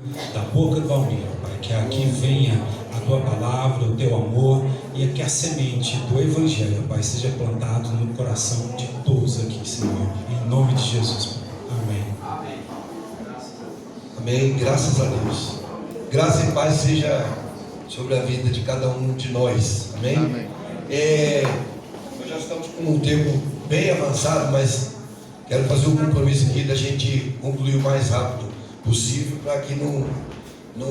da boca do Almir, Pai, que aqui venha a tua palavra, o teu amor, e que a semente do Evangelho, Pai, seja plantado no coração de todos aqui, Senhor, em nome de Jesus, Pai. Amém. Amém, graças a Deus. Graça e paz seja sobre a vida de cada um de nós, amém? Amém. Nós já estamos com um tempo bem avançado, mas quero fazer um compromisso aqui da gente concluir o mais rápido possível, para que não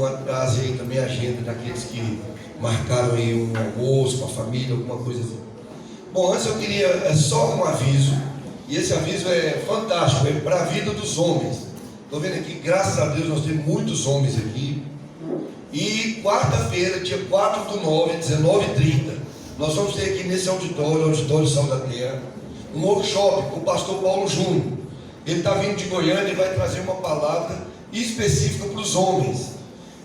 atrase aí também a agenda daqueles que marcaram aí um almoço com a família, alguma coisa assim. Bom, antes eu queria só um aviso, e esse aviso é fantástico, é para a vida dos homens. Estou vendo aqui, graças a Deus, nós temos muitos homens aqui. E quarta-feira, dia 4/9, 19h30, nós vamos ter aqui nesse auditório Sal da Terra, um workshop com o pastor Paulo Júnior. Ele está vindo de Goiânia e vai trazer uma palavra específica para os homens.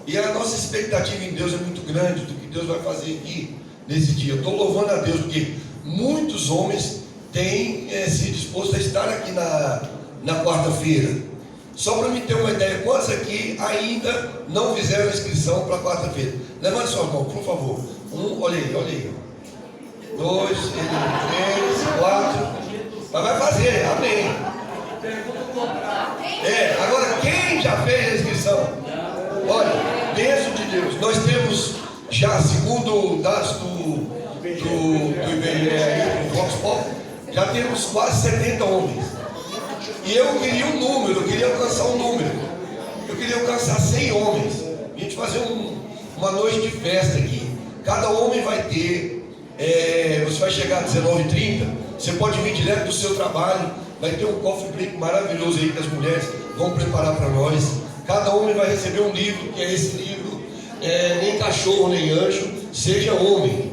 E a nossa expectativa em Deus é muito grande do que Deus vai fazer aqui nesse dia. Eu estou louvando a Deus porque muitos homens têm se disposto a estar aqui na quarta-feira. Só para me ter uma ideia, quantos aqui ainda não fizeram a inscrição para quarta-feira? Levante sua mão, por favor. Olha aí. 2, 3, 4. Mas vai fazer, amém. Agora quem já fez a inscrição? Olha, bênção de Deus. Nós temos já, segundo dados do IBGE aí, do Vox Pop, já temos quase 70 homens. E eu queria um número, eu queria alcançar um número. Eu queria alcançar 100 homens. A gente fazer uma noite de festa aqui. Cada homem vai ter, você vai chegar às 19h30, você pode vir direto do seu trabalho, vai ter um coffee break maravilhoso aí que as mulheres vão preparar para nós. Cada homem vai receber um livro, que é esse livro, Nem Cachorro Nem Anjo, Seja Homem,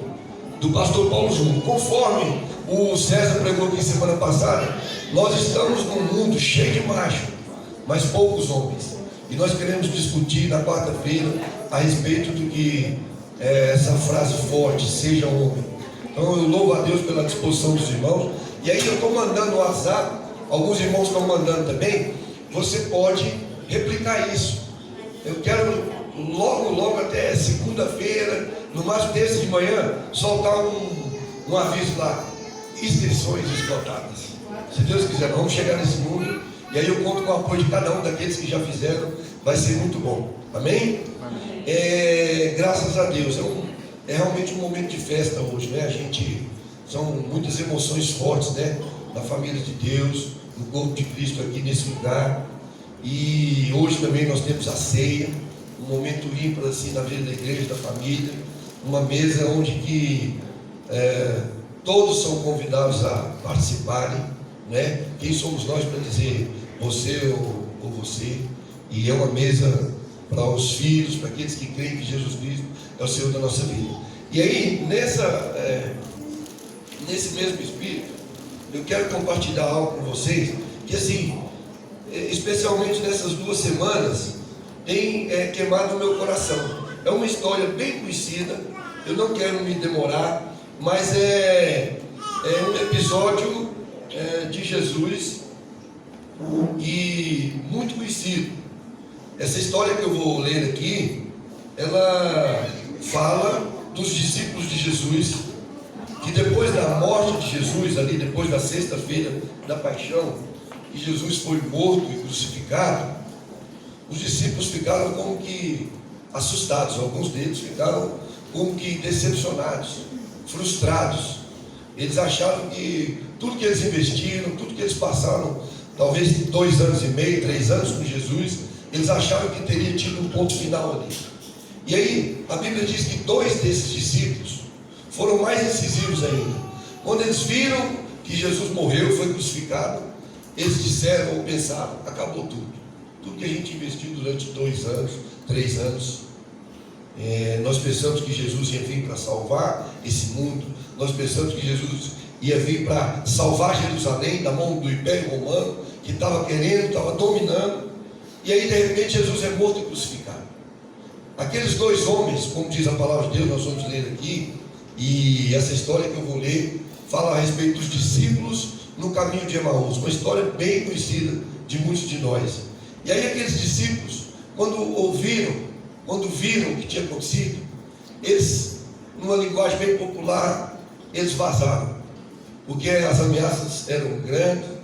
do pastor Paulo Júnior. Conforme o César pregou aqui semana passada, nós estamos num mundo cheio de macho, mas poucos homens. E nós queremos discutir na quarta-feira a respeito do que essa frase forte, seja homem. Então eu louvo a Deus pela disposição dos irmãos. E aí eu estou mandando no WhatsApp, alguns irmãos estão mandando também. Você pode replicar isso. Eu quero logo até segunda-feira, no máximo terça de manhã, soltar um aviso lá. Inscrições esgotadas. Se Deus quiser, vamos chegar nesse número. E aí eu conto com o apoio de cada um daqueles que já fizeram. Vai ser muito bom. Amém? Graças a Deus. É realmente um momento de festa hoje, né? São muitas emoções fortes, né? Na família de Deus, no corpo de Cristo aqui nesse lugar. E hoje também nós temos a ceia, um momento ímpar assim na vida da igreja, da família. Uma mesa onde que todos são convidados a participarem, né? Quem somos nós para dizer você ou você? E é uma mesa para os filhos, para aqueles que creem que Jesus Cristo é o Senhor da nossa vida. E aí, nesse mesmo espírito, eu quero compartilhar algo com vocês, que assim, especialmente nessas 2 semanas, tem queimado o meu coração. É uma história bem conhecida, eu não quero me demorar, mas é um episódio de Jesus e muito conhecido. Essa história que eu vou ler aqui, ela fala dos discípulos de Jesus, que depois da morte de Jesus, ali depois da sexta-feira da paixão, que Jesus foi morto e crucificado, os discípulos ficaram como que assustados, alguns deles ficaram como que decepcionados, frustrados. Eles acharam que tudo que eles investiram, tudo que eles passaram, talvez 2 anos e meio, 3 anos com Jesus, eles acharam que teria tido um ponto final ali. E aí, a Bíblia diz que 2 desses discípulos foram mais incisivos ainda. Quando eles viram que Jesus morreu, foi crucificado, eles disseram ou pensaram: acabou tudo. Tudo que a gente investiu durante 2 anos, 3 anos. Nós pensamos que Jesus ia vir para salvar esse mundo. Nós pensamos que Jesus ia vir para salvar Jerusalém da mão do Império Romano, que estava estava dominando. E aí, de repente, Jesus é morto e crucificado. Aqueles 2 homens, como diz a palavra de Deus, nós vamos ler aqui, e essa história que eu vou ler fala a respeito dos discípulos no caminho de Emaús, uma história bem conhecida de muitos de nós. E aí aqueles discípulos quando viram o que tinha acontecido, eles, numa linguagem bem popular, eles vazaram, porque as ameaças eram grandes.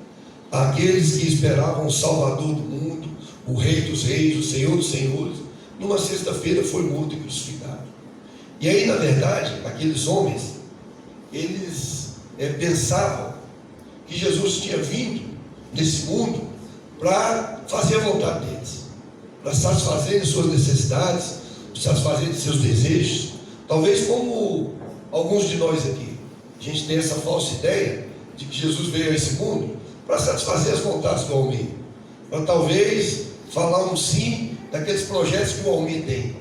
Aqueles que esperavam o Salvador do mundo, o Rei dos Reis, o Senhor dos Senhores, numa sexta-feira foi morto e crucificado. E aí, na verdade, aqueles homens, eles pensavam que Jesus tinha vindo nesse mundo para fazer a vontade deles, para satisfazer suas necessidades, satisfazer seus desejos. Talvez como alguns de nós aqui, a gente tem essa falsa ideia de que Jesus veio a esse mundo para satisfazer as vontades do Almir, para talvez falar um sim daqueles projetos que o Almir tem.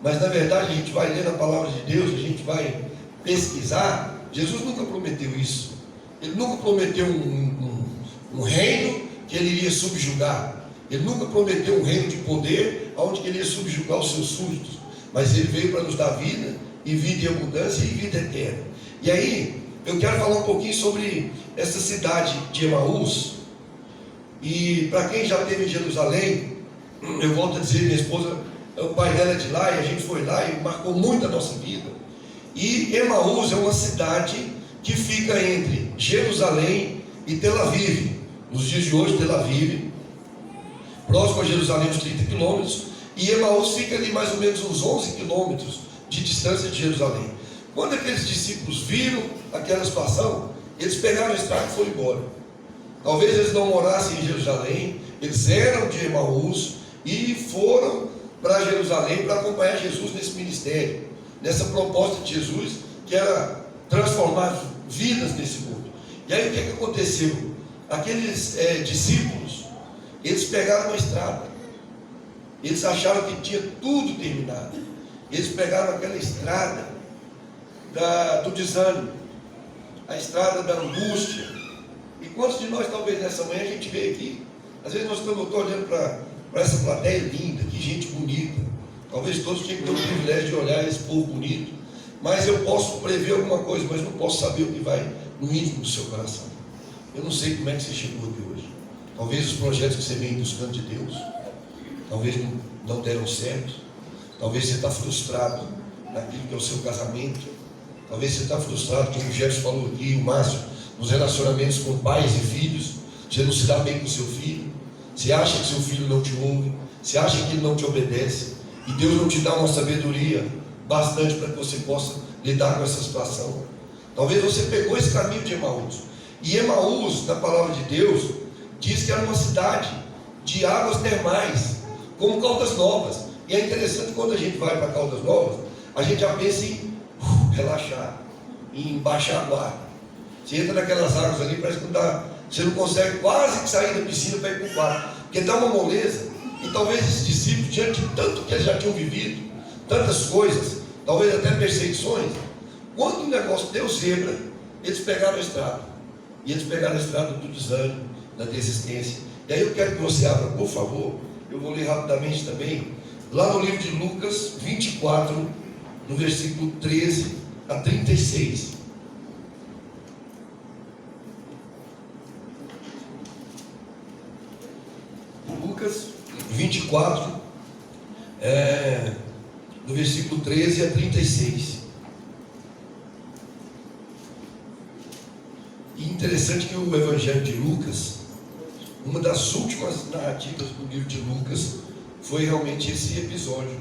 Mas na verdade a gente vai ler na palavra de Deus, a gente vai pesquisar. Jesus nunca prometeu isso. Ele nunca prometeu um reino que ele iria subjugar. Ele nunca prometeu um reino de poder onde ele ia subjugar os seus súditos. Mas ele veio para nos dar vida, e vida em abundância, e vida eterna. E aí eu quero falar um pouquinho sobre essa cidade de Emaús. E para quem já esteve em Jerusalém, eu volto a dizer, minha esposa, o pai dela é de lá, e a gente foi lá e marcou muito a nossa vida. E Emaús é uma cidade que fica entre Jerusalém e Tel Aviv. Nos dias de hoje, Tel Aviv, próximo a Jerusalém, uns 30 quilômetros, e Emaús fica ali mais ou menos uns 11 quilômetros de distância de Jerusalém. Quando aqueles discípulos viram aquela situação, eles pegaram a estrada e foram embora. Talvez eles não morassem em Jerusalém, eles eram de Emaús e foram para Jerusalém para acompanhar Jesus nesse ministério, nessa proposta de Jesus, que era transformar vidas nesse mundo. E aí o que aconteceu? Aqueles discípulos, eles pegaram uma estrada, eles acharam que tinha tudo terminado, eles pegaram aquela estrada do desânimo, a estrada da angústia. E quantos de nós, talvez nessa manhã, a gente veio aqui, às vezes nós estamos olhando para essa plateia linda, que gente bonita, talvez todos tenham que ter o privilégio de olhar esse povo bonito, mas eu posso prever alguma coisa, mas não posso saber o que vai no íntimo do seu coração. Eu não sei como é que você chegou aqui hoje. Talvez os projetos que você vem buscando de Deus, talvez não deram certo, talvez você está frustrado naquilo que é o seu casamento, talvez você está frustrado, como o Jefferson falou aqui, o Márcio, nos relacionamentos com pais e filhos, você não se dá bem com seu filho, você acha que seu filho não te ouve, você acha que ele não te obedece, e Deus não te dá uma sabedoria bastante para que você possa lidar com essa situação. Talvez você pegou esse caminho de Emaús, e Emaús, na palavra de Deus, diz que era uma cidade de águas termais, como Caldas Novas. E é interessante, quando a gente vai para Caldas Novas, a gente já pensa em relaxar, em baixar a guarda. Você entra naquelas águas ali, parece que você não consegue quase que sair da piscina para ir para o quarto, porque dá uma moleza. E talvez esses discípulos, diante de tanto que eles já tinham vivido, tantas coisas, talvez até perseguições, quando o negócio deu zebra, eles pegaram a estrada. E eles pegaram a estrada do desânimo, da desistência. E aí eu quero que você abra, por favor, eu vou ler rapidamente também, lá no livro de Lucas 24, no versículo 13 a 36. Lucas 24, do versículo 13 a 36. E interessante que o Evangelho de Lucas, uma das últimas narrativas do livro de Lucas, foi realmente esse episódio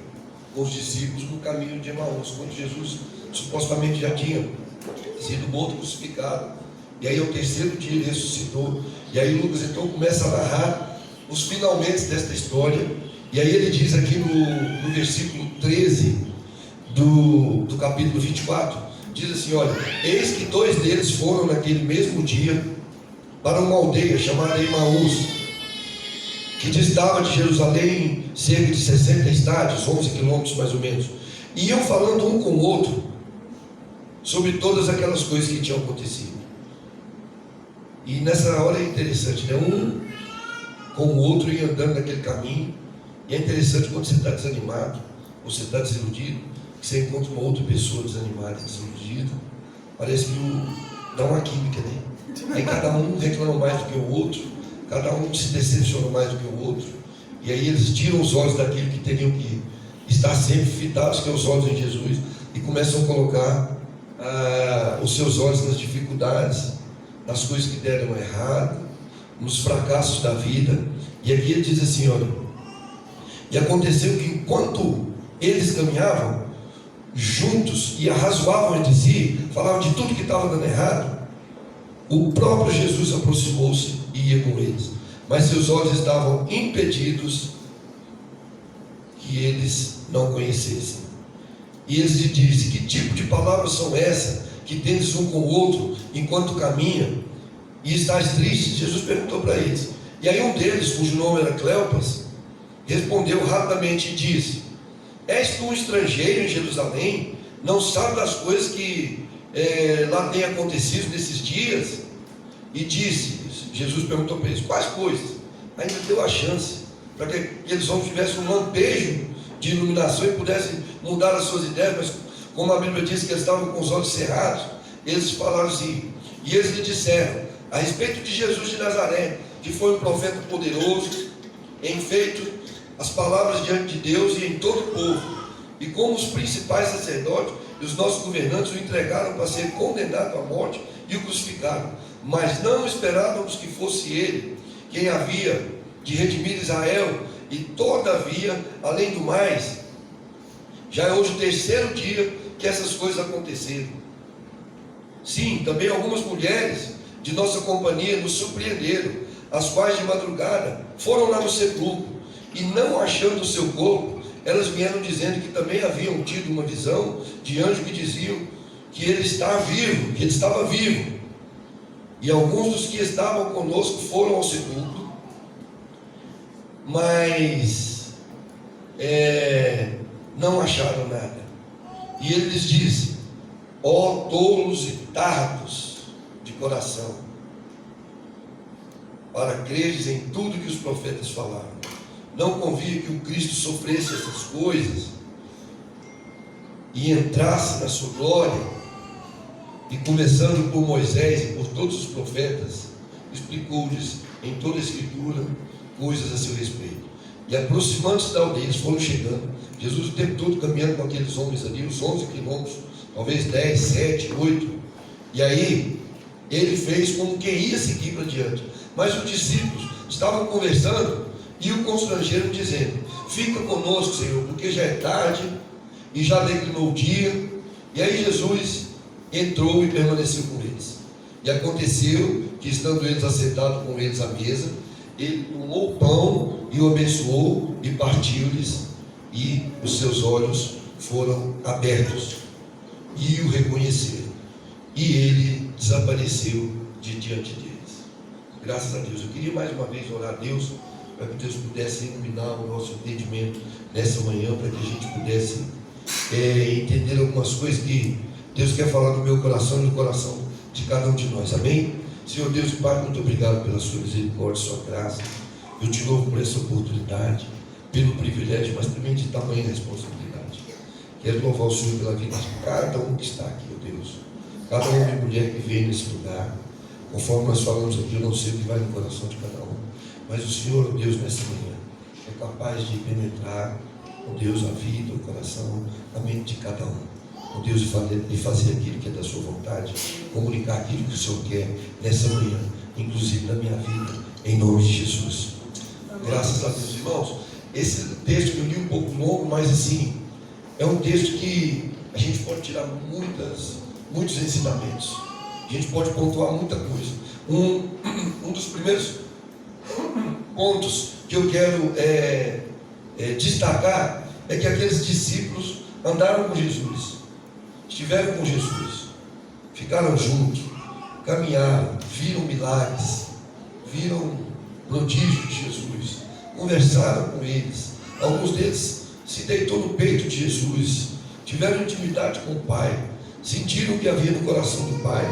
com os discípulos no caminho de Emaús, quando Jesus supostamente já tinha sido morto, crucificado, e aí ao terceiro dia ele ressuscitou. E aí Lucas então começa a narrar os finalmente desta história. E aí ele diz aqui no versículo 13 do capítulo 24, diz assim: olha, eis que 2 deles foram naquele mesmo dia para uma aldeia chamada Emaús, que distava de Jerusalém cerca de 60 estádios, 11 quilômetros mais ou menos. E iam falando um com o outro sobre todas aquelas coisas que tinham acontecido. E nessa hora é interessante, né? Um com o outro ia andando naquele caminho. E é interessante quando você está desanimado, você está desiludido, que você encontra uma outra pessoa desanimada, desiludida. Parece que dá uma química, né? Aí cada um reclama mais do que o outro, cada um se decepciona mais do que o outro. E aí eles tiram os olhos daquilo que teriam que estar sempre fitados, que é os olhos em Jesus, e começam a colocar os seus olhos nas dificuldades, nas coisas que deram errado, nos fracassos da vida. E aqui ele diz assim, olha: e aconteceu que enquanto eles caminhavam juntos e arrazoavam entre si, falavam de tudo que estava dando errado, o próprio Jesus aproximou-se e ia com eles, mas seus olhos estavam impedidos que eles não conhecessem. E eles lhe dizem: que tipo de palavras são essas que tendes um com o outro enquanto caminham e estáis tristes? Jesus perguntou para eles. E aí um deles, cujo nome era Cleopas, respondeu rapidamente e disse: és tu um estrangeiro em Jerusalém? Não sabe das coisas que lá tem acontecido nesses dias? E disse, Jesus perguntou para eles: quais coisas? Ainda deu a chance para que aqueles homens tivessem um lampejo de iluminação e pudessem mudar as suas ideias, mas como a Bíblia diz que eles estavam com os olhos cerrados, eles falaram assim. E eles lhe disseram a respeito de Jesus de Nazaré, que foi um profeta poderoso em feito as palavras diante de Deus e em todo o povo, e como os principais sacerdotes e os nossos governantes o entregaram para ser condenado à morte e o crucificaram. Mas não esperávamos que fosse ele quem havia de redimir Israel. E todavia, além do mais, já é hoje o terceiro dia que essas coisas aconteceram. Sim, também algumas mulheres de nossa companhia nos surpreenderam, as quais de madrugada foram lá no sepulcro, e não achando o seu corpo, elas vieram dizendo que também haviam tido uma visão de anjo que diziam que ele estava vivo. E alguns dos que estavam conosco foram ao sepulcro, mas não acharam nada. E ele lhes disse: ó tolos e tardos de coração, para creres em tudo que os profetas falaram. Não convinha que o Cristo sofresse essas coisas e entrasse na sua glória? E começando por Moisés e por todos os profetas, explicou-lhes em toda a Escritura coisas a seu respeito. E aproximando-se da aldeia, eles foram chegando. Jesus o tempo todo caminhando com aqueles homens ali, os 11 quilômetros, talvez 10, 7, 8. E aí, ele fez como quem ia seguir para diante. Mas os discípulos estavam conversando e o constrangeram, dizendo: fica conosco, Senhor, porque já é tarde e já declinou o dia. E aí Jesus entrou e permaneceu com eles. E aconteceu que, estando eles assentados com eles à mesa, ele tomou o pão e o abençoou e partiu-lhes, e os seus olhos foram abertos e o reconheceram, e ele desapareceu de diante deles. Graças a Deus. Eu queria mais uma vez orar a Deus para que Deus pudesse iluminar o nosso entendimento nessa manhã, para que a gente pudesse entender algumas coisas que Deus quer falar no meu coração e no coração de cada um de nós. Amém? Senhor Deus e Pai, muito obrigado pela sua misericórdia, sua graça. Eu te louvo por essa oportunidade, pelo privilégio, mas também de tamanha responsabilidade. Quero louvar o Senhor pela vida de cada um que está aqui, ó Deus. Cada homem e mulher que veio nesse lugar. Conforme nós falamos aqui, eu não sei o que vai no coração de cada um, mas o Senhor, ó Deus, nessa manhã é capaz de penetrar, ó Deus, a vida, o coração, a mente de cada um. Ó Deus, e fazer aquilo que é da sua vontade, comunicar aquilo que o Senhor quer nessa manhã, inclusive na minha vida, em nome de Jesus. Graças a Deus, irmãos. Esse texto que eu li um pouco longo, mas assim, é um texto que a gente pode tirar muitos ensinamentos. A gente pode pontuar muita coisa. Um dos primeiros pontos que eu quero destacar é que aqueles discípulos andaram com Jesus, estiveram com Jesus, ficaram juntos, caminharam, viram milagres, viram prodígios de Jesus, conversaram com eles. Alguns deles se deitou no peito de Jesus, tiveram intimidade com o Pai, sentiram o que havia no coração do Pai.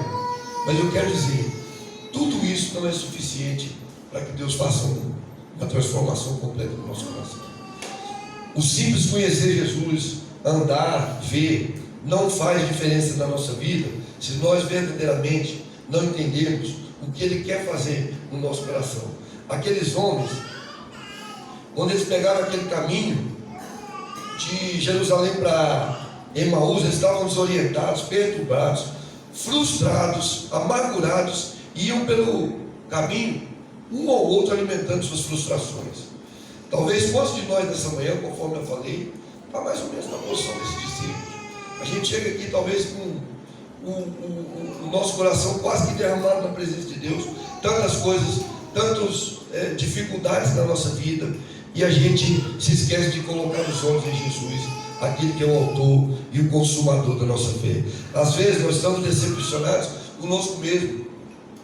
Mas eu quero dizer, tudo isso não é suficiente para que Deus faça uma transformação completa no nosso coração. O simples conhecer Jesus, andar, ver, não faz diferença na nossa vida se nós verdadeiramente não entendermos o que Ele quer fazer no nosso coração. Aqueles homens quando eles pegaram aquele caminho de Jerusalém para Emaús, eles estavam desorientados, perturbados, frustrados, amargurados, iam pelo caminho, um ou outro alimentando suas frustrações. Talvez quantos de nós nessa manhã, conforme eu falei, está mais ou menos na posição desses discípulos. A gente chega aqui talvez com o nosso coração quase que derramado na presença de Deus, tantas coisas, tantas dificuldades na nossa vida, e a gente se esquece de colocar os olhos em Jesus, aquele que é o autor e o consumador da nossa fé. Às vezes nós estamos decepcionados conosco mesmo,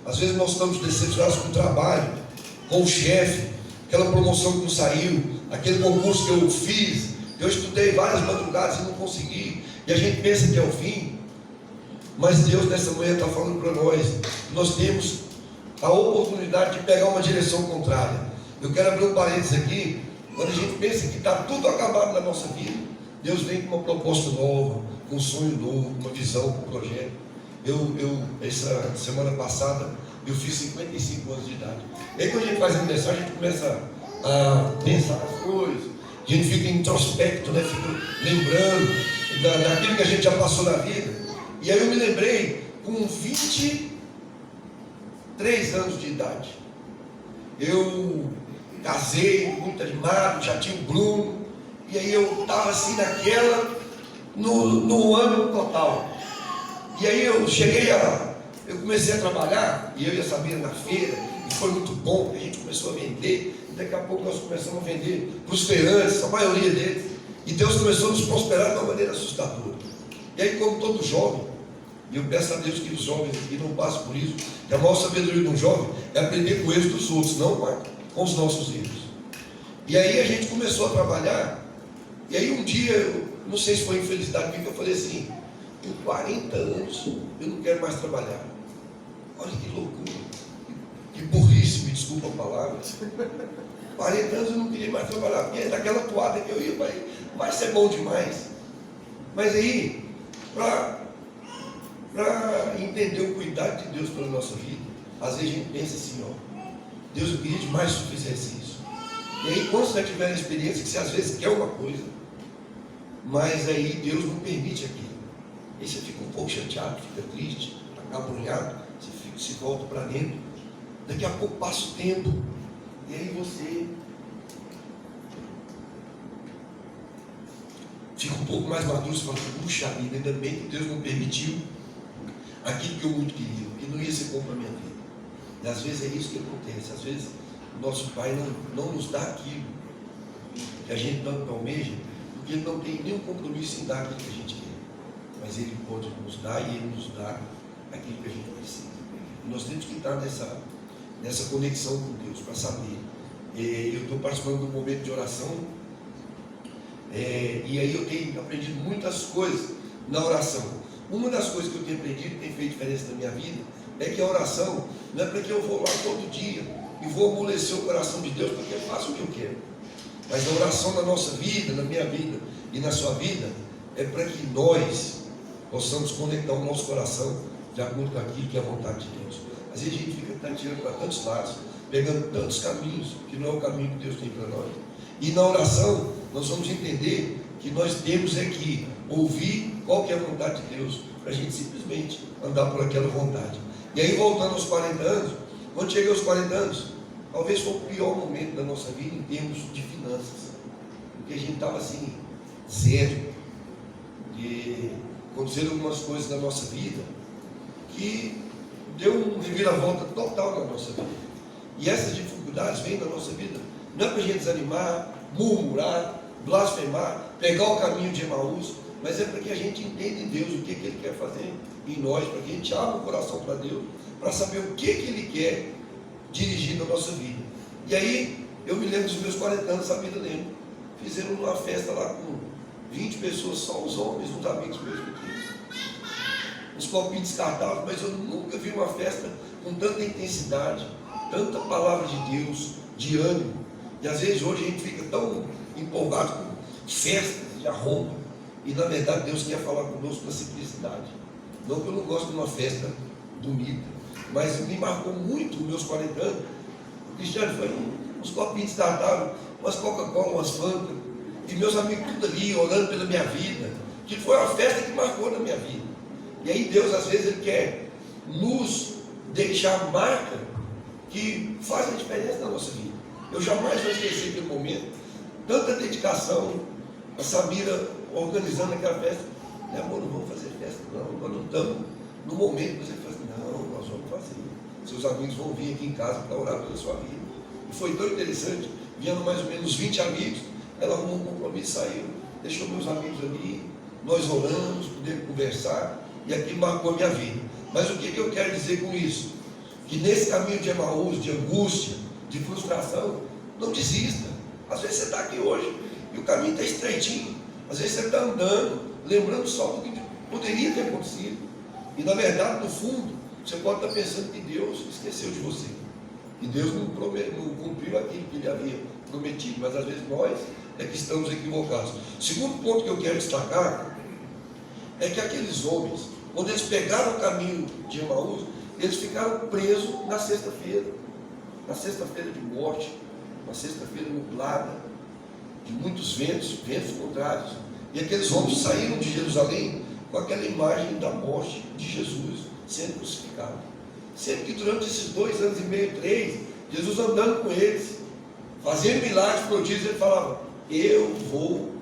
às vezes nós estamos decepcionados com o trabalho, com o chefe, aquela promoção que não saiu, aquele concurso que eu fiz, eu estudei várias madrugadas e não consegui, e a gente pensa que é o fim. Mas Deus nessa manhã está falando para nós temos a oportunidade de pegar uma direção contrária. Eu quero abrir um parênteses aqui. Quando a gente pensa que está tudo acabado na nossa vida, Deus vem com uma proposta nova, com um sonho novo, uma visão, um projeto. Essa semana passada eu fiz 55 anos de idade. E aí quando a gente faz aniversário, a gente começa a pensar nas coisas, a gente fica introspecto, né? Fica lembrando daquilo que a gente já passou na vida. E aí eu me lembrei com 23 anos de idade. Eu casei muito animado, já tinha o Bruno, e aí eu estava assim naquela, no ano total. E aí eu comecei a trabalhar, e eu ia saber na feira, e foi muito bom, a gente começou a vender, e daqui a pouco nós começamos a vender para os feirantes, a maioria deles, e Deus começou a nos prosperar de uma maneira assustadora. E aí, como todo jovem, e eu peço a Deus que os jovens aqui não passem por isso, que a maior sabedoria de um jovem é aprender com erros dos outros, não com os nossos erros. E aí a gente começou a trabalhar, e aí um dia, eu não sei se foi infelicidade minha, que eu falei assim: com 40 anos eu não quero mais trabalhar. Olha que loucura, que burrice, me desculpa a palavra. 40 anos eu não queria mais trabalhar, porque daquela toada que eu ia, vai ser bom demais. Mas aí, para entender o cuidado de Deus pela nossa vida, às vezes a gente pensa assim: ó, Deus, eu queria demais que tu fizesse isso. E aí, quando você tiver a experiência que você às vezes quer uma coisa, mas aí Deus não permite aquilo, aí você fica um pouco chateado, fica triste, acabrunhado, você se volta para dentro, daqui a pouco passa o tempo, e aí você fica um pouco mais maduro, você fala: puxa vida, ainda bem que Deus não permitiu aquilo que eu muito queria, que não ia ser bom para a minha vida. E às vezes é isso que acontece, às vezes o nosso Pai não nos dá aquilo que a gente tanto almeja, porque Ele não tem nenhum compromisso em dar aquilo que a gente quer, mas Ele pode nos dar, e Ele nos dá aquilo que a gente precisa. E nós temos que estar nessa conexão com Deus, para saber. Eu estou participando de um momento de oração, e aí eu tenho aprendido muitas coisas na oração. Uma das coisas que eu tenho aprendido, que tem feito diferença na minha vida, é que a oração não é para que eu vou lá todo dia e vou amolecer o coração de Deus porque eu faço o que eu quero. Mas a oração na nossa vida, na minha vida e na sua vida, é para que nós possamos conectar o nosso coração de acordo com aquilo que é a vontade de Deus. Às vezes a gente fica tirando para tantos lados, pegando tantos caminhos, que não é o caminho que Deus tem para nós. E na oração, nós vamos entender que nós temos que ouvir qual que é a vontade de Deus, para a gente simplesmente andar por aquela vontade. E aí, voltando aos 40 anos, quando cheguei aos 40 anos, talvez foi o pior momento da nossa vida em termos de finanças, porque a gente estava assim, zero, e aconteceram algumas coisas na nossa vida que deu um reviravolta total na nossa vida. E essas dificuldades vêm na nossa vida, não é para a gente desanimar, murmurar, blasfemar, pegar o caminho de Emaús, mas é para que a gente entenda em Deus o que Ele quer fazer em nós, para que a gente abra o coração para Deus, para saber o que Ele quer dirigir na nossa vida. E aí, eu me lembro dos meus 40 anos, a vida lembro. Fizeram uma festa lá com 20 pessoas, só os homens, uns amigos meus pequenos. Uns copinhos descartáveis, mas eu nunca vi uma festa com tanta intensidade, tanta palavra de Deus, de ânimo. E às vezes hoje a gente fica tão empolgado com festas de arromba, e na verdade Deus quer falar conosco na simplicidade. Não que eu não gosto de uma festa bonita, mas me marcou muito os meus 40 anos. O Cristiano foi uns copinhos descartáveis, umas Coca-Cola, umas Fanta, e meus amigos tudo ali, orando pela minha vida, que foi uma festa que marcou na minha vida. E aí Deus, às vezes, Ele quer nos deixar marca que faz a diferença na nossa vida. Eu jamais vou esquecer aquele momento, tanta dedicação, a Samira organizando aquela festa. Amor, não vamos fazer festa, não, nós não estamos no momento que você faz, não, nós vamos fazer. Seus amigos vão vir aqui em casa para orar pela sua vida. E foi tão interessante, vieram mais ou menos 20 amigos, ela arrumou um compromisso, saiu, deixou meus amigos ali, nós oramos, pudemos conversar, e aquilo marcou a minha vida. Mas o que eu quero dizer com isso? Que nesse caminho de Emaús, de angústia, de frustração, não desista. Às vezes você está aqui hoje e o caminho está estreitinho. Às vezes você está andando, lembrando só do que poderia ter acontecido. E na verdade, no fundo, você pode estar pensando que Deus esqueceu de você. Que Deus não cumpriu aquilo que Ele havia prometido. Mas às vezes nós é que estamos equivocados. O segundo ponto que eu quero destacar é que aqueles homens, quando eles pegaram o caminho de Emaús, eles ficaram presos na sexta-feira. Na sexta-feira de morte, uma sexta-feira nublada, de muitos ventos contrários. E aqueles homens saíram de Jerusalém com aquela imagem da morte de Jesus sendo crucificado. Sendo que durante esses 2 anos e meio, 3, Jesus andando com eles, fazendo milagres, prodígios, ele falava: eu vou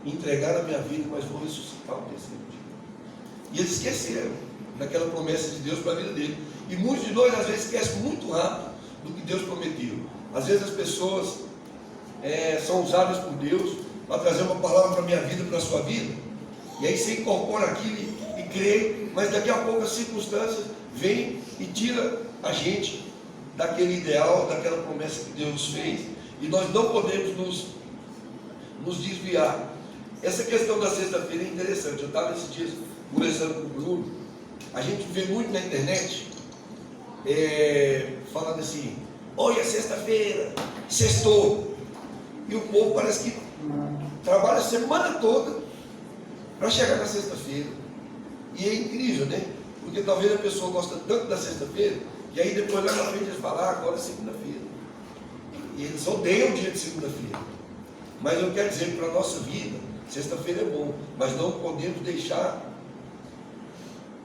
entregar a minha vida, mas vou ressuscitar o terceiro dia. E eles esqueceram daquela promessa de Deus para a vida dele. E muitos de nós às vezes esquecem muito rápido do que Deus prometeu. Às vezes as pessoas são usadas por Deus para trazer uma palavra para a minha vida, para a sua vida, e aí você incorpora aquilo e crê, mas daqui a pouco as circunstâncias vêm e tira a gente daquele ideal, daquela promessa que Deus fez, e nós não podemos nos desviar. Essa questão da sexta-feira é interessante. Eu estava esses dias conversando com o Bruno. A gente vê muito na internet falando assim: olha, sexta-feira, sextou. E o povo parece que trabalha a semana toda para chegar na sexta-feira. E é incrível, né? Porque talvez a pessoa gosta tanto da sexta-feira, que aí depois lá na frente eles falam: agora é segunda-feira. E eles odeiam o dia de segunda-feira. Mas eu quero dizer que para a nossa vida, sexta-feira é bom, mas não podemos deixar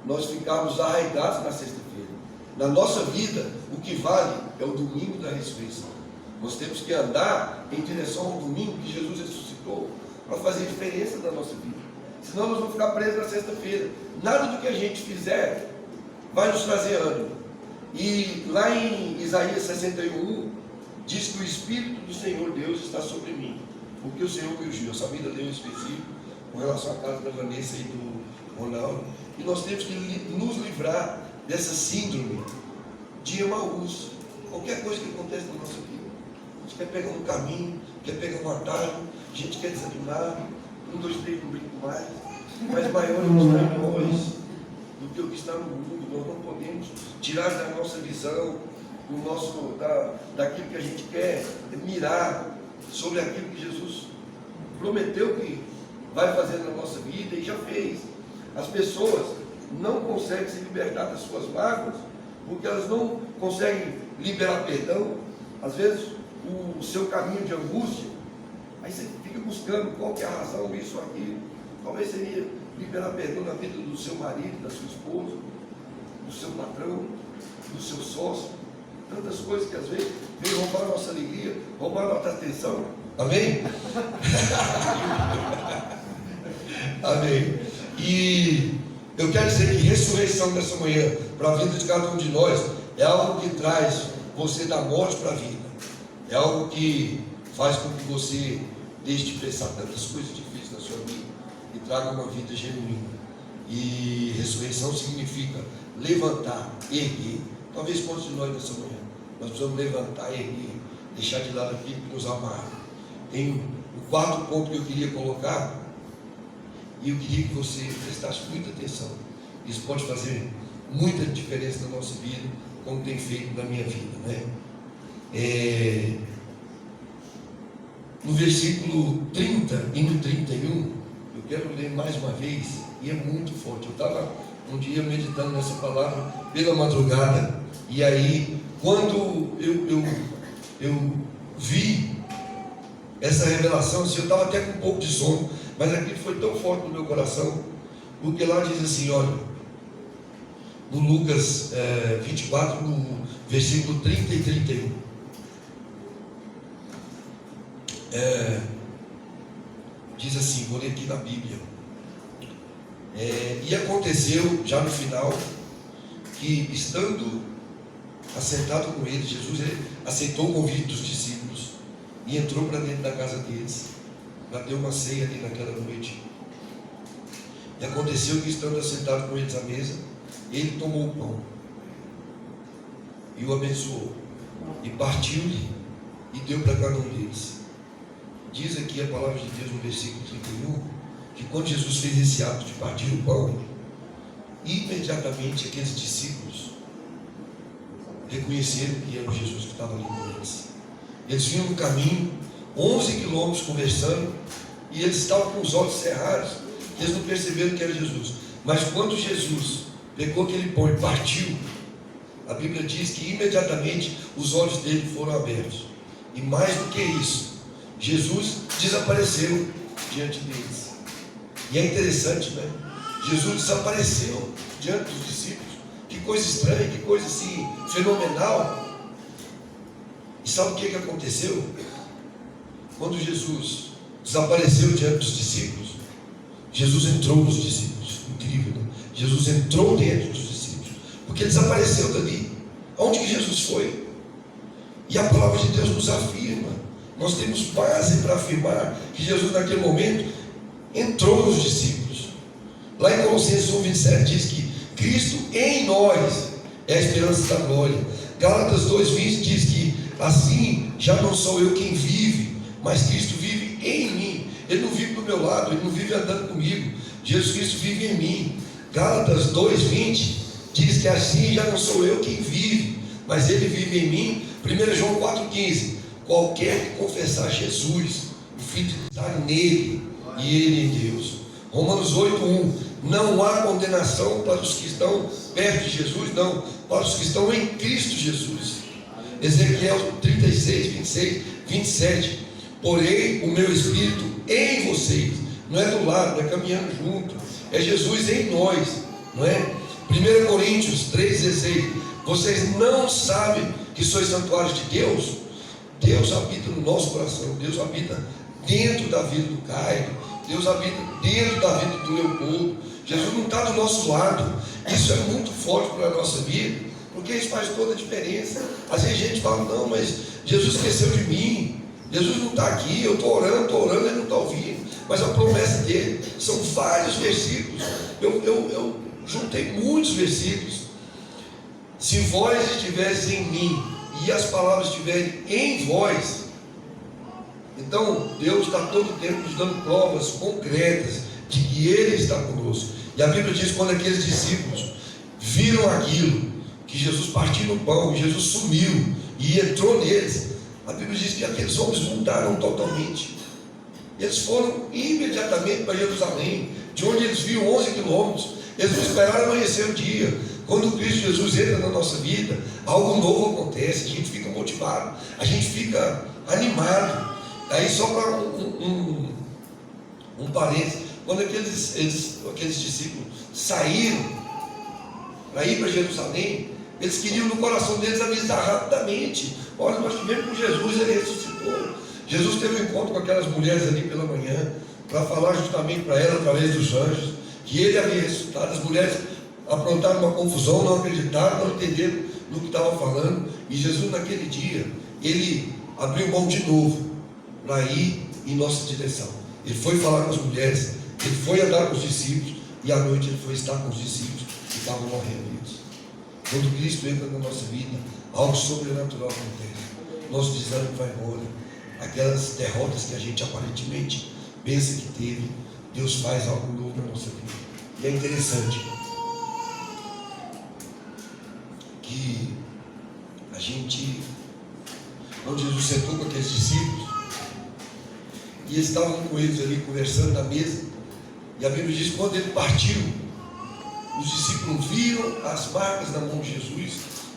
nós ficarmos arraigados na sexta-feira. Na nossa vida, o que vale é o domingo da ressurreição. Nós temos que andar em direção ao domingo que Jesus ressuscitou para fazer diferença na nossa vida. Senão nós vamos ficar presos na sexta-feira. Nada do que a gente fizer vai nos trazer ânimo. E lá em Isaías 61, diz que o Espírito do Senhor Deus está sobre mim, porque o Senhor me ungiu. Essa vida deu um específico com relação à casa da Vanessa e do Ronaldo. E nós temos que nos livrar dessa síndrome de Emaús. Qualquer coisa que acontece na nossa vida, a gente quer pegar um caminho, quer pegar um atalho, a gente quer desanimar. 1, 2, 3, não brinco mais. Mas maior é o que está em nós do que o que está no mundo. Nós não podemos tirar da nossa visão, daquilo que a gente quer mirar sobre aquilo que Jesus prometeu que vai fazer na nossa vida e já fez. As pessoas não conseguem se libertar das suas mágoas porque elas não conseguem liberar perdão. Às vezes o seu caminho de angústia, aí você fica buscando qual que é a razão, isso ou aquilo. Talvez seria liberar perdão na vida do seu marido, da sua esposa, do seu patrão, do seu sócio. Tantas coisas que às vezes vem roubar a nossa alegria, roubar a nossa atenção. Amém? Amém. E eu quero dizer que ressurreição nessa manhã, para a vida de cada um de nós, é algo que traz você da morte para a vida. É algo que faz com que você deixe de pensar tantas coisas difíceis na sua vida e traga uma vida genuína. E ressurreição significa levantar, erguer. Talvez quantos de nós nessa manhã nós precisamos levantar, erguer, deixar de lado aquilo que nos amarra. Tem o 4º ponto que eu queria colocar, e eu queria que você prestasse muita atenção. Isso pode fazer muita diferença na nossa vida, como tem feito na minha vida, né? No versículo 30 e no 31, eu quero ler mais uma vez, e é muito forte. Eu estava um dia meditando nessa palavra pela madrugada, e aí quando eu vi essa revelação, assim, eu estava até com um pouco de sono, mas aquilo foi tão forte no meu coração, porque lá diz assim, olha, no Lucas 24, no versículo 30 e 31, diz assim, vou ler aqui na Bíblia, e aconteceu, já no final, que estando assentado com eles, Jesus aceitou o convite dos discípulos e entrou para dentro da casa deles, para ter uma ceia ali naquela noite. E aconteceu que, estando assentado com eles à mesa, ele tomou o pão e o abençoou, e partiu-lhe e deu para cada um deles. Diz aqui a palavra de Deus no versículo 31, que quando Jesus fez esse ato de partir o pão, imediatamente aqueles discípulos reconheceram que era o Jesus que estava ali com eles. Eles vinham no caminho, 11 quilômetros conversando, e eles estavam com os olhos cerrados, eles não perceberam que era Jesus. Mas quando Jesus pegou aquele pão e partiu, a Bíblia diz que imediatamente os olhos dele foram abertos. E mais do que isso, Jesus desapareceu diante deles. E é interessante, né? Jesus desapareceu diante dos discípulos. Que coisa estranha, que coisa assim fenomenal. E sabe o que aconteceu? Quando Jesus desapareceu diante dos discípulos, Jesus entrou nos discípulos. Incrível, né? Jesus entrou dentro dos discípulos, porque ele desapareceu dali. Aonde que Jesus foi? E a palavra de Deus nos afirma, nós temos base para afirmar que Jesus naquele momento entrou nos discípulos. Lá em Colossenses 1:27 diz que Cristo em nós é a esperança da glória. Gálatas 2:20 diz que assim já não sou eu quem vive, mas Cristo vive em mim. Ele não vive do meu lado, ele não vive andando comigo. Jesus Cristo vive em mim. Gálatas 2:20 diz que assim já não sou eu quem vive, mas ele vive em mim. 1 João 4,15: qualquer que confessar Jesus, o Filho de Deus, está nele e ele em Deus. Romanos 8,1: não há condenação para os que estão perto de Jesus, não, para os que estão em Cristo Jesus. Ezequiel 36:26-27: porém o meu Espírito em vocês, não é do lado, não é caminhando junto, é Jesus em nós, não é? 1 Coríntios 3,16: vocês não sabem que sois santuários de Deus? Deus habita no nosso coração, Deus habita dentro da vida do Caio, Deus habita dentro da vida do Leopoldo. Jesus não está do nosso lado. Isso é muito forte para a nossa vida, porque isso faz toda a diferença. Às vezes a gente fala, não, mas Jesus esqueceu de mim, Jesus não está aqui, eu estou orando, ele não está ouvindo. Mas a promessa dele, são vários versículos, eu juntei muitos versículos. Se vós estiveres em mim e as palavras estiverem em vós, então Deus está todo o tempo nos dando provas concretas de que Ele está conosco. E a Bíblia diz que quando aqueles discípulos viram aquilo, que Jesus partiu no pão, e Jesus sumiu e entrou neles, a Bíblia diz que aqueles homens mudaram totalmente. Eles foram imediatamente para Jerusalém, de onde eles viam 11 quilômetros. Eles não esperaram amanhecer o dia. Quando Cristo Jesus entra na nossa vida, algo novo acontece, a gente fica motivado, a gente fica animado. Aí só para um parênteses, quando aqueles discípulos saíram para ir para Jerusalém, eles queriam no coração deles avisar rapidamente: olha, nós estivemos com Jesus, ele ressuscitou. Jesus teve um encontro com aquelas mulheres ali pela manhã, para falar justamente para elas, através dos anjos, que ele havia ressuscitado. As mulheres aprontaram uma confusão, não acreditaram, não entenderam no que estava falando. E Jesus naquele dia, ele abriu mão de novo para ir em nossa direção. Ele foi falar com as mulheres, ele foi andar com os discípulos, e à noite ele foi estar com os discípulos que estavam morrendo. Quando Cristo entra na nossa vida, algo sobrenatural acontece. Nosso desânimo vai embora. Aquelas derrotas que a gente aparentemente pensa que teve, Deus faz algo novo na nossa vida. E é interessante que a gente, quando Jesus sentou com aqueles discípulos, e eles estavam com eles ali conversando na mesa, e a Bíblia diz que quando ele partiu, os discípulos viram as marcas na mão de Jesus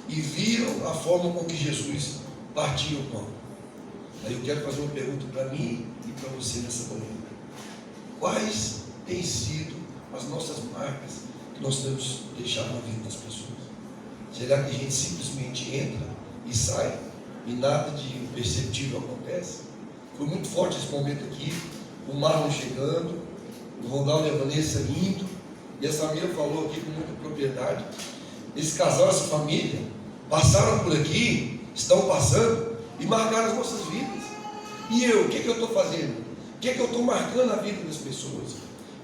e viram a forma com que Jesus partia o pão. Aí eu quero fazer uma pergunta para mim e para você nessa manhã. Quais têm sido as nossas marcas que nós temos deixado na vida das pessoas? Será que a gente simplesmente entra e sai e nada de perceptível acontece? Foi muito forte esse momento aqui, o Marlon chegando, o Ronaldo e a Vanessa indo, e a Samira falou aqui com muita propriedade. Esse casal, essa família, passaram por aqui, estão passando e marcaram as nossas vidas. E eu, o que eu estou fazendo? O que eu estou marcando a vida das pessoas?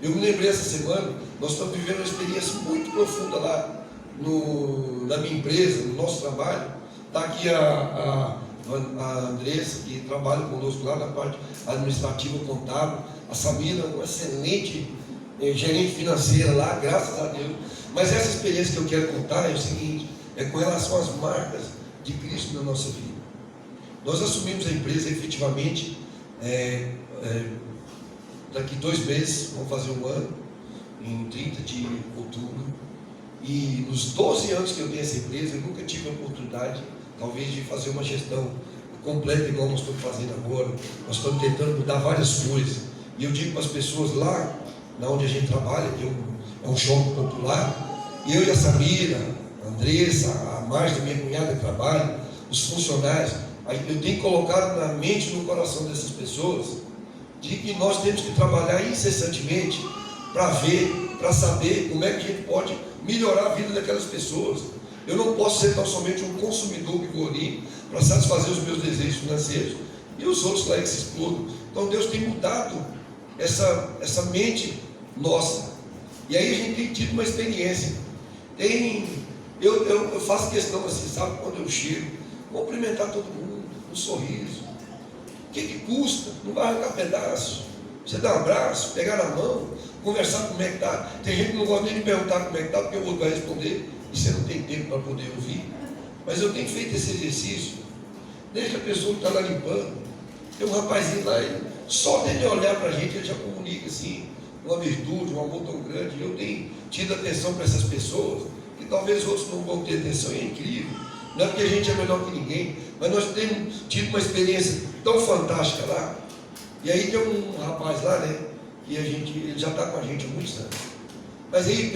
Eu me lembrei essa semana, nós estamos vivendo uma experiência muito profunda lá na minha empresa, no nosso trabalho. Está aqui a Andressa, que trabalha conosco lá na parte administrativa, contábil. A Samira, uma excelente gerente financeira lá, graças a Deus. Mas essa experiência que eu quero contar é o seguinte, é com relação às marcas de Cristo na nossa vida. Nós assumimos a empresa efetivamente daqui 2 meses, vamos fazer 1 ano, em 30 de outubro. E nos 12 anos que eu tenho essa empresa, eu nunca tive a oportunidade, talvez, de fazer uma gestão completa igual nós estamos fazendo agora. Nós estamos tentando mudar várias coisas. E eu digo para as pessoas lá, onde a gente trabalha, que é um shopping popular, eu e a Samira, a Andressa, a Márcia, minha cunhada que trabalha, os funcionários, eu tenho colocado na mente e no coração dessas pessoas de que nós temos que trabalhar incessantemente para ver, para saber como é que a gente pode melhorar a vida daquelas pessoas. Eu não posso ser tão somente um consumidor bigolim para satisfazer os meus desejos financeiros e os outros lá que se explodam. Então Deus tem mudado essa mente nossa. E aí a gente tem tido uma experiência. Eu faço questão assim, sabe, quando eu chego, cumprimentar todo mundo, um sorriso. O que custa? Não vai arrancar pedaço. Você dá um abraço, pegar na mão, conversar como é que está. Tem gente que não gosta nem de perguntar como é que está, porque o outro vai responder e você não tem tempo para poder ouvir. Mas eu tenho feito esse exercício. Desde a pessoa que está lá limpando, tem um rapazinho lá, só dele olhar para a gente, ele já comunica assim, uma virtude, um amor tão grande. Eu tenho tido atenção para essas pessoas, que talvez outros não vão ter atenção, e é incrível. Não é porque a gente é melhor que ninguém, mas nós temos tido uma experiência tão fantástica lá. E aí tem um rapaz lá, né, que ele já está com a gente há muitos anos. Mas aí,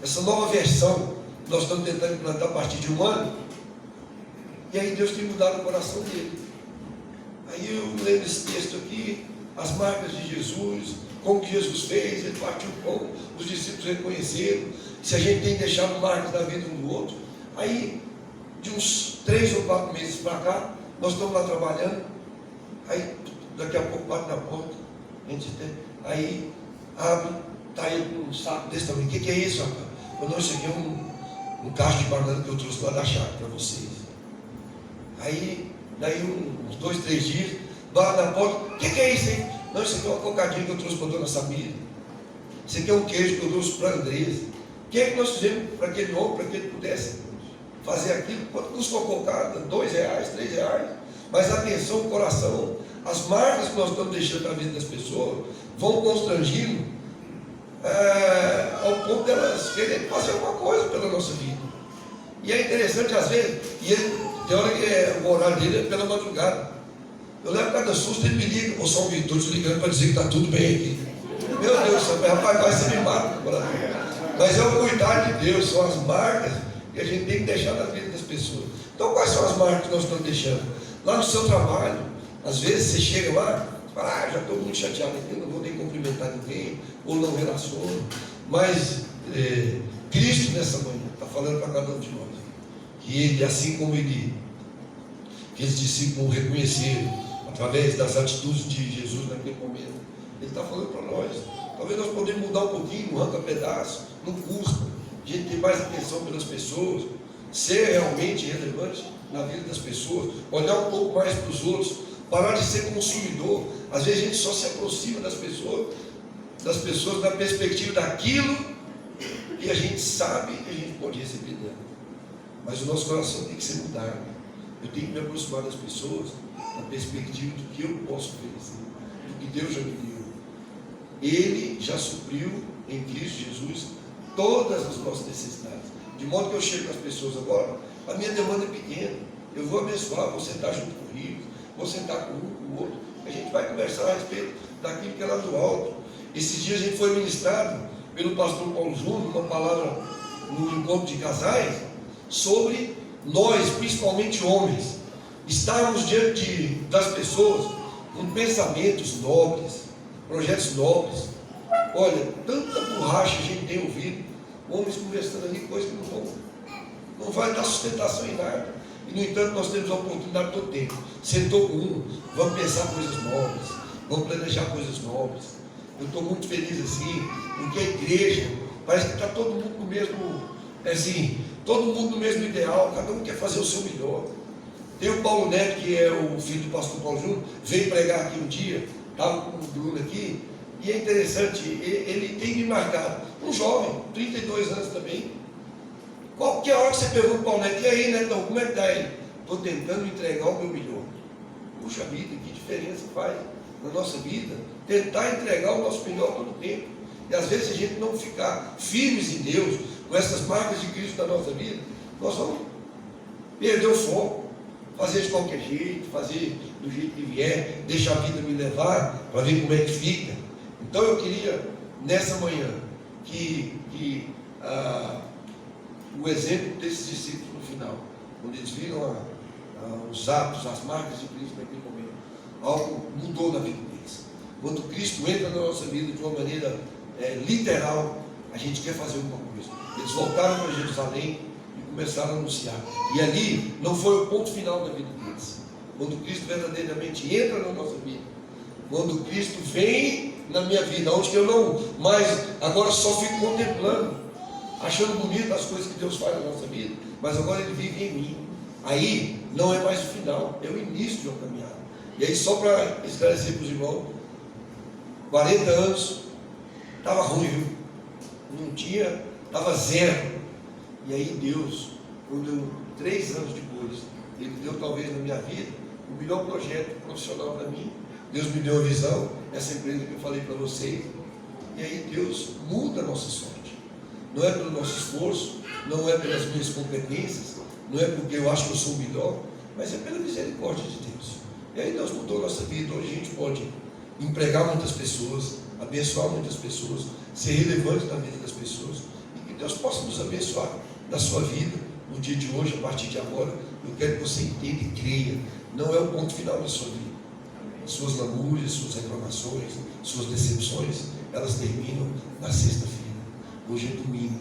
essa nova versão, nós estamos tentando implantar a partir de 1 ano, e aí Deus tem mudado o coração dele. Aí eu lendo esse texto aqui, as marcas de Jesus, como que Jesus fez, ele partiu o pão, os discípulos reconheceram, se a gente tem deixado marcas na vida um do outro. Aí, de uns 3 ou 4 meses para cá, nós estamos lá trabalhando, aí daqui a pouco bate na porta, aí abre, está ele com um saco desse tamanho. O que é isso, rapaz? Quando eu cheguei, um cacho de banana que eu trouxe lá da chácara para vocês. Aí, daí uns 2, 3 dias, bate na porta, o que é isso, hein? Não, isso aqui é uma cocadinha que eu trouxe para a dona Samira. Isso aqui é um queijo que eu trouxe para a Andressa. O que é que nós fizemos para aquele homem, para que ele pudesse fazer aquilo? Quanto custa uma cocada? R$2, R$3. Mas atenção, o coração, as marcas que nós estamos deixando na vida das pessoas vão constrangindo ao ponto delas quererem fazer alguma coisa pela nossa vida. E é interessante, às vezes, tem hora que o horário dele é pela madrugada. Eu levo cada susto, ele me liga, ô São Vitor, te ligando para dizer que está tudo bem aqui. Meu Deus do céu, rapaz, vai ser me mata no coração. Mas é o cuidado de Deus, são as marcas que a gente tem que deixar na vida das pessoas. Então, quais são as marcas que nós estamos deixando? Lá no seu trabalho, às vezes você chega lá, fala, já estou muito chateado aqui, não vou nem cumprimentar ninguém, ou não relaciono. Mas Cristo nessa manhã está falando para cada um de nós, que Ele, assim como aqueles discípulos reconheceram, através das atitudes de Jesus naquele momento, Ele está falando para nós. Talvez nós podemos mudar um pouquinho, não arranca pedaço, não custa. A gente ter mais atenção pelas pessoas, ser realmente relevante na vida das pessoas, olhar um pouco mais para os outros, parar de ser consumidor. Às vezes a gente só se aproxima das pessoas na perspectiva daquilo que a gente sabe que a gente pode receber dela. Mas o nosso coração tem que ser mudado. Eu tenho que me aproximar das pessoas na perspectiva do que eu posso oferecer, do que Deus já me deu. Ele já supriu em Cristo Jesus todas as nossas necessidades. De modo que eu chego nas pessoas agora, a minha demanda é pequena. Eu vou abençoar, vou sentar junto com o Rio, vou sentar com um, com o outro. A gente vai conversar a respeito daquilo que é lá do alto. Esses dias a gente foi ministrado pelo pastor Paulo Júnior, uma palavra no encontro de casais, sobre nós, principalmente homens, estarmos diante das pessoas com pensamentos nobres, projetos nobres. Olha, tanta borracha a gente tem ouvido, homens conversando ali, coisas que não vai dar sustentação em nada. E no entanto nós temos a oportunidade todo tempo. Sentou com um, vamos pensar coisas nobres, vamos planejar coisas nobres. Eu estou muito feliz assim, porque a igreja parece que está todo mundo no mesmo, assim, todo mundo no mesmo ideal, cada um quer fazer o seu melhor. Tem o Paulo Neto, que é o filho do pastor Paulo Júnior, veio pregar aqui um dia, estava com o Bruno aqui, e é interessante, ele tem me marcado, um jovem, 32 anos também. Qualquer hora que você pergunta para o Paulo Neto, e aí, Netão, como é que está ele? Estou tentando entregar o meu melhor. Puxa vida, que diferença faz na nossa vida tentar entregar o nosso melhor todo o tempo. E às vezes, se a gente não ficar firmes em Deus, com essas marcas de Cristo na nossa vida, nós vamos perder o foco, fazer de qualquer jeito, fazer do jeito que vier, deixar a vida me levar para ver como é que fica. Então eu queria, nessa manhã, que o exemplo desses discípulos no final, quando eles viram os atos, as marcas de Cristo naquele momento, algo mudou na vida deles. Quando Cristo entra na nossa vida de uma maneira literal, a gente quer fazer alguma coisa. Eles voltaram para Jerusalém e começaram a anunciar. E ali não foi o ponto final da vida deles. Quando Cristo verdadeiramente entra na nossa vida, quando Cristo vem na minha vida, onde que eu não mais, agora só fico contemplando, achando bonito as coisas que Deus faz na nossa vida, mas agora Ele vive em mim. Aí não é mais o final, é o início de uma caminhada. E aí, só para esclarecer para os irmãos, 40 anos, estava ruim, viu? Não tinha, estava zero. E aí Deus, quando 3 anos depois, Ele deu talvez na minha vida o melhor projeto profissional para mim. Deus me deu a visão, essa empresa que eu falei para vocês. E aí Deus muda a nossa sorte. Não é pelo nosso esforço, não é pelas minhas competências, não é porque eu acho que eu sou o melhor, mas é pela misericórdia de Deus. E aí Deus mudou a nossa vida. Hoje a gente pode empregar muitas pessoas, abençoar muitas pessoas, ser relevante na vida das pessoas, e que Deus possa nos abençoar na sua vida, no dia de hoje, a partir de agora. Eu quero que você entenda e creia, não é o ponto final da sua vida. Suas lamúrias, suas reclamações, suas decepções, elas terminam na sexta-feira. Hoje é domingo,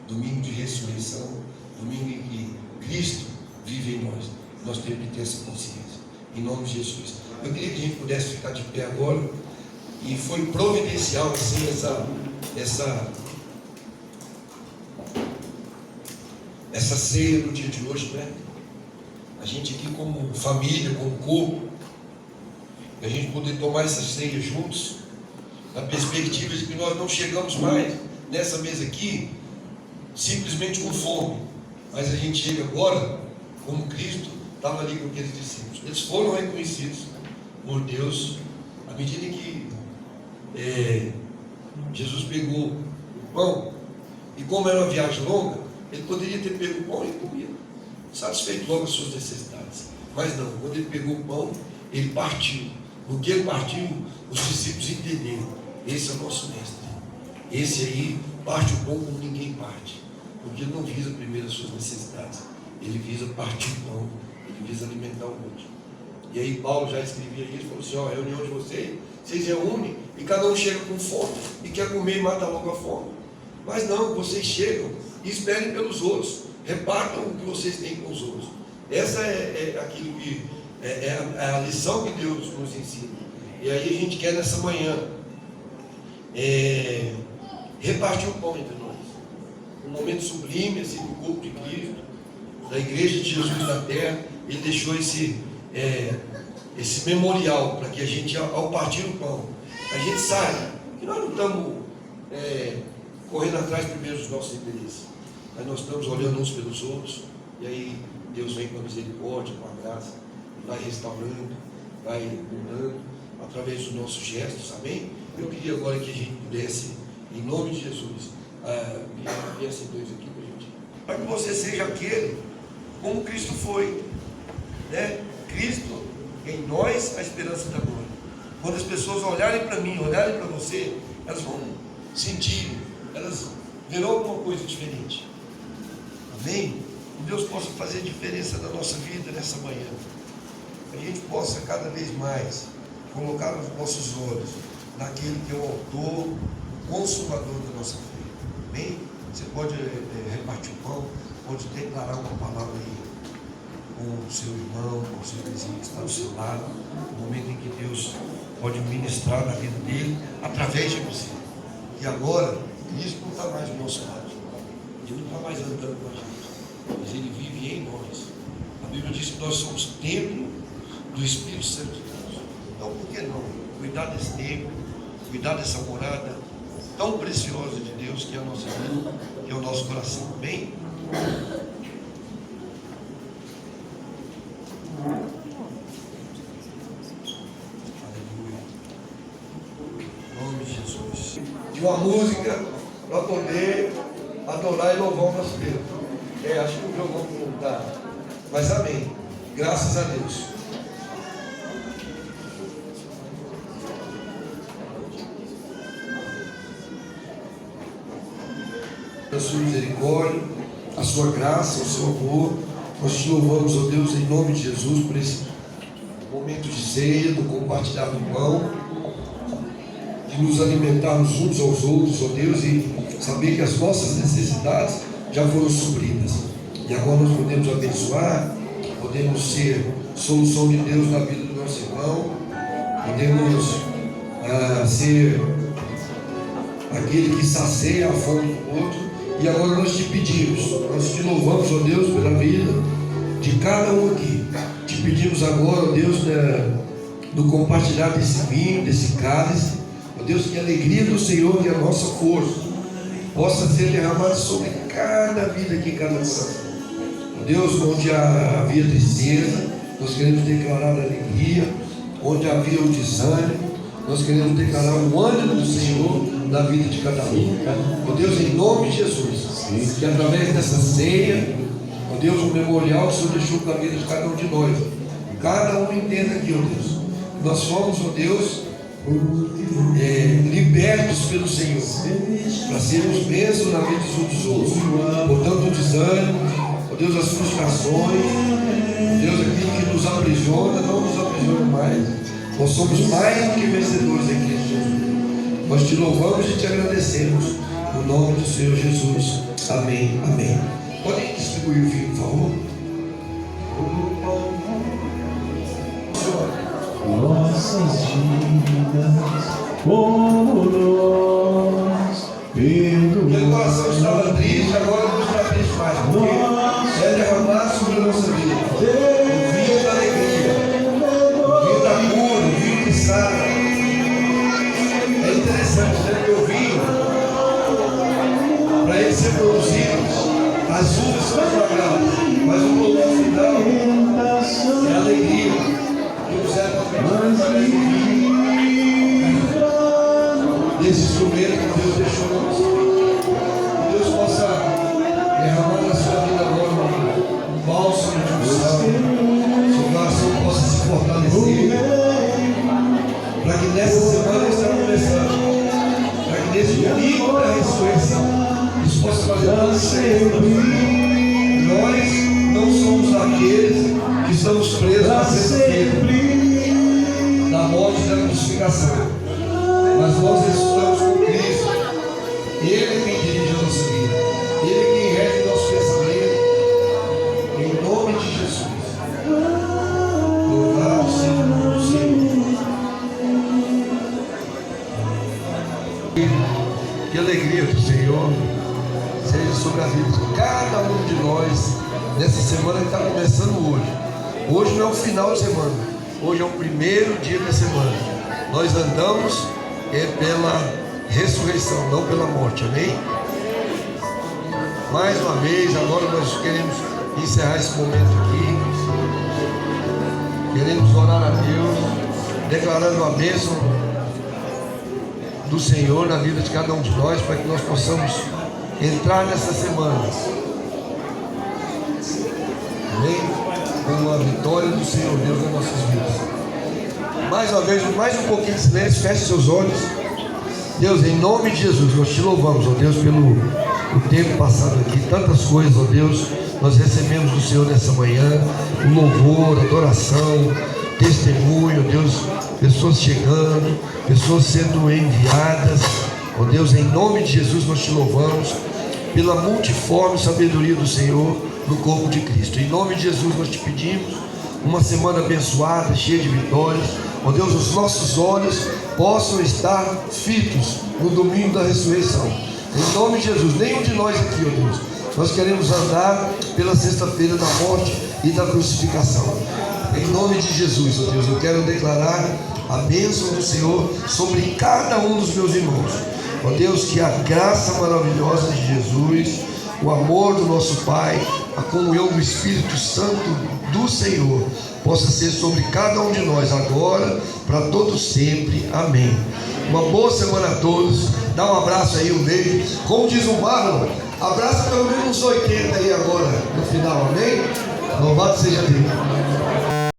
domingo de ressurreição, domingo em que Cristo vive em nós. Nós temos que ter essa consciência, em nome de Jesus. Eu queria que a gente pudesse ficar de pé agora, e foi providencial assim essa ceia no dia de hoje, né? A gente aqui como família, como corpo, a gente poder tomar essa ceia juntos, na perspectiva de que nós não chegamos mais nessa mesa aqui simplesmente com fome, mas a gente chega agora como Cristo estava ali com aqueles discípulos. Eles foram reconhecidos por Deus à medida que Jesus pegou o pão, e como era uma viagem longa, ele poderia ter pego o pão e comido, satisfeito logo as suas necessidades. Mas não, quando ele pegou o pão, ele partiu. No que ele partiu, os discípulos entenderam: esse é o nosso mestre. Esse aí parte o pão como ninguém parte, porque ele não visa primeiro as suas necessidades, ele visa partir o pão, ele visa alimentar o outro. E aí Paulo já escrevia isso, falou assim: ó, a reunião de vocês reúnem e cada um chega com fome e quer comer e mata logo a fome. Mas não, vocês chegam e esperem pelos outros, repartam o que vocês têm com os outros. Essa é aquilo que é a lição que Deus nos ensina. E aí a gente quer nessa manhã repartir o pão entre nós, um momento sublime assim, do corpo de Cristo, da igreja de Jesus na terra. Ele deixou esse memorial para que a gente, ao partir o pão, a gente saiba que nós não estamos correndo atrás primeiro dos nossos interesses, mas nós estamos olhando uns pelos outros. E aí Deus vem com a misericórdia, com a graça, e vai restaurando, vai mudando através dos nossos gestos, amém? Eu queria agora que a gente pudesse, em nome de Jesus, viessem dois aqui para a gente, para que você seja aquele como Cristo foi. né? Cristo em nós, a esperança da glória. Quando as pessoas olharem para mim, olharem para você, elas vão sentir, elas verão alguma coisa diferente. Amém? Que Deus possa fazer diferença na nossa vida nessa manhã. Que a gente possa cada vez mais colocar os nossos olhos naquele que é o autor, o consumador da nossa fé. Amém? Você pode repartir o pão, pode declarar uma palavra aí com o seu irmão, com o seu vizinho que está ao seu lado, no momento em que Deus pode ministrar na vida dele através de você. E agora, Cristo não está mais do nosso lado, Ele não está mais andando com a gente, mas Ele vive em nós. A Bíblia diz que nós somos templo do Espírito Santo de Deus. Então, por que não cuidar desse templo, cuidar dessa morada tão preciosa de Deus que é a nossa vida, que é o nosso coração? Amém? De uma música para poder adorar e louvar o nosso Deus. Acho que o jogo não dá. Mas amém. Graças a Deus. A sua misericórdia, a sua graça, o seu amor. Nós te louvamos, ó Deus, em nome de Jesus, por esse momento de ceia, do compartilhar do pão, de nos alimentarmos uns aos outros, ó Deus, e saber que as nossas necessidades já foram supridas. E agora nós podemos abençoar, podemos ser solução de Deus na vida do nosso irmão, podemos ser aquele que sacia a fome do outro. E agora nós te pedimos, nós te louvamos, ó Deus, pela vida de cada um aqui. Te pedimos agora, ó Deus, do compartilhar desse vinho, desse cálice, ó Deus, que a alegria do Senhor, que a nossa força possa ser derramada sobre cada vida aqui, cada coração. Ó Deus, onde havia tristeza, nós queremos declarar a alegria. Onde havia o desânimo, nós queremos declarar o ânimo do Senhor na vida de cada um. Ó Deus, em nome de Jesus, que através dessa ceia, ó Deus, o memorial que o Senhor deixou para a vida de cada um de nós, cada um entenda aqui, ó Deus, nós somos, ó Deus, libertos pelo Senhor, para sermos bênçãos na vida uns dos outros. Portanto, o desânimo, ó Deus, as frustrações, ó Deus, aquilo que nos aprisiona, não nos aprisiona mais. Nós somos mais do que vencedores em Cristo Jesus. Nós te louvamos e te agradecemos, no nome do Senhor Jesus. Amém, amém. Podem distribuir o vinho, por favor? Nossas vidas, como nós, Meu coração estava triste, agora não está triste mais, porque é derramar sobre a nossa vida o vinho da alegria, o vinho da cura, o vinho que sara. É interessante, né, que o vinho, para ele ser produzido, as uvas são esmagadas, mas o produto final é a alegria. Desse instrumento que Deus deixou na nossa vida, que Deus possa derramar na sua vida agora um bálsamo de unção, seu coração possa se fortalecer, para que nessa semana que está começando, para que nesse domingo da ressurreição, isso possa fazer toda a diferença. Nós não somos aqueles que estamos presos na sexta-feira da morte e da crucificação, mas nós estamos com Cristo. Ele é quem dirige a nossa vida, Ele é quem rege o nosso pensamento, em nome de Jesus. Louvado seja o nome do Senhor. Que a alegria do Senhor seja sobre a vida de cada um de nós nessa semana que está começando hoje. Hoje não é o final de semana, hoje é o primeiro dia da semana. Nós andamos pela ressurreição, não pela morte, amém? Mais uma vez, agora nós queremos encerrar esse momento aqui. Queremos orar a Deus, declarando a bênção do Senhor na vida de cada um de nós, para que nós possamos entrar nessa semana. Amém? com a vitória do Senhor Deus nas nossas vidas. Mais uma vez, mais um pouquinho de silêncio, feche seus olhos. Deus, em nome de Jesus, nós te louvamos, ó Deus, pelo tempo passado aqui, tantas coisas, ó Deus, nós recebemos do Senhor nessa manhã, o louvor, adoração, testemunho, ó Deus, pessoas chegando, pessoas sendo enviadas, ó Deus, em nome de Jesus nós te louvamos pela multiforme sabedoria do Senhor no corpo de Cristo. Em nome de Jesus nós te pedimos uma semana abençoada, cheia de vitórias, ó Deus, os nossos olhos possam estar fitos no domingo da ressurreição. Em nome de Jesus, nenhum de nós aqui, ó Deus, nós queremos andar pela sexta-feira da morte e da crucificação. Em nome de Jesus, ó Deus, eu quero declarar a bênção do Senhor sobre cada um dos meus irmãos. Ó Deus, que a graça maravilhosa de Jesus, o amor do nosso Pai, a comunhão do Espírito Santo do Senhor possa ser sobre cada um de nós agora, para todos sempre. Amém. Uma boa semana a todos. Dá um abraço aí, um beijo. Como diz o Marlon, abraça pelo menos uns 80 aí agora no final. Amém? Louvado seja Deus.